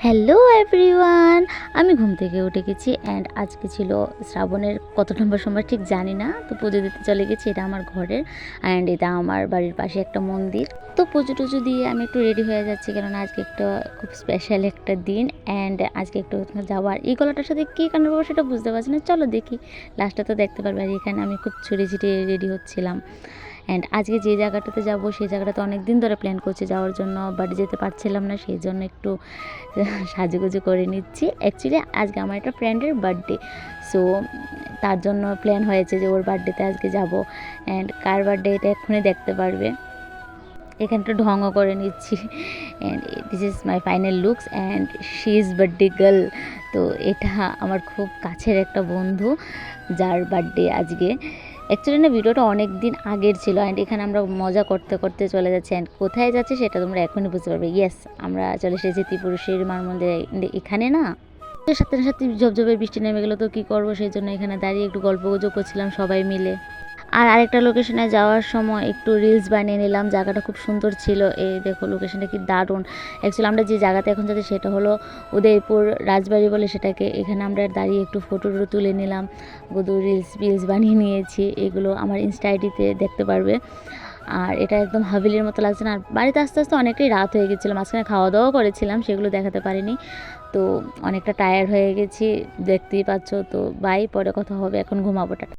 Hello everyone, আমি ঘুম থেকে উঠে গেছি অ্যান্ড আজকে ছিল শ্রাবণের কত নম্বর সোমবার ঠিক জানি না। তো পুজো দিতে চলে গেছি, এটা আমার ঘরের অ্যান্ড এটা আমার বাড়ির পাশে একটা মন্দির। তো পুজো টুজো দিয়ে আমি একটু রেডি হয়ে যাচ্ছি, কেননা আজকে একটা খুব স্পেশাল একটা দিন অ্যান্ড আজকে একটু যাওয়ার এই গলাটার সাথে কী কারণ পাবো সেটা বুঝতে পারছি না। চলো দেখি, লাস্টটা তো দেখতে পারবে। আর এখানে আমি খুব ছুটে ছিটে রেডি হচ্ছিলাম অ্যান্ড আজকে যে জায়গাটাতে যাব সেই জায়গাটাতে অনেক দিন ধরে প্ল্যান করছি যাওয়ার জন্য, বাট যেতে পারছিলাম না, সেই জন্য একটু সাজুগুজু করে নিচ্ছি। অ্যাকচুয়ালি আজকে আমার একটা ফ্রেন্ডের বার্থডে, সো তার জন্য প্ল্যান হয়েছে যে ওর বার্থডেতে আজকে যাব অ্যান্ড কার বার্থডে এটা এক্ষুনি দেখতে পারবে। এখানে একটু ঢঙও করে নিচ্ছি and this is my final looks and she is birthday girl. তো এটা আমার খুব কাছের একটা বন্ধু যার বার্থডে আজকে। অ্যাকচুয়ালি না ভিডিওটা অনেক দিন আগের ছিল অ্যান্ড এখানে আমরা মজা করতে করতে চলে যাচ্ছি অ্যান্ড কোথায় যাচ্ছে সেটা তোমরা এখনই বুঝতে পারবে। ইয়েস, আমরা চলে এসেছি ত্রিপুরেশ্বরী মার মন্দিরে। এখানে না সাথে সাথে ঝপঝপে বৃষ্টি নেমে গেলো, তো কী করবো, সেই জন্য এখানে দাঁড়িয়ে একটু গল্প গুজব করছিলাম সবাই মিলে। আর আরেকটা লোকেশনে যাওয়ার সময় একটু রিলস বানিয়ে নিলাম, জায়গাটা খুব সুন্দর ছিল। এই দেখো লোকেশনটা কি দারুণ। অ্যাকচুয়ালি আমরা যে জায়গাতে এখন যাচ্ছি সেটা হলো উদয়পুর রাজবাড়ি বলে সেটাকে। এখানে আমরা দাঁড়িয়ে একটু ফটো তুলে নিলাম, শুধু রিলস বানিয়ে নিয়েছি। এগুলো আমার ইনস্টা আইডিতে দেখতে পারবে। আর এটা একদম হাভেলির মতো লাগছে না। আর বাড়িতে আস্তে আস্তে অনেকটাই রাত হয়ে গেছিলো, মাঝখানে খাওয়া দাওয়াও করেছিলাম, সেগুলো দেখাতে পারিনি। তো অনেকটা টায়ার্ড হয়ে গেছি, দেখতেই পাচ্ছ। তো বাই, পরে কথা হবে, এখন ঘুমাবো। টাটা।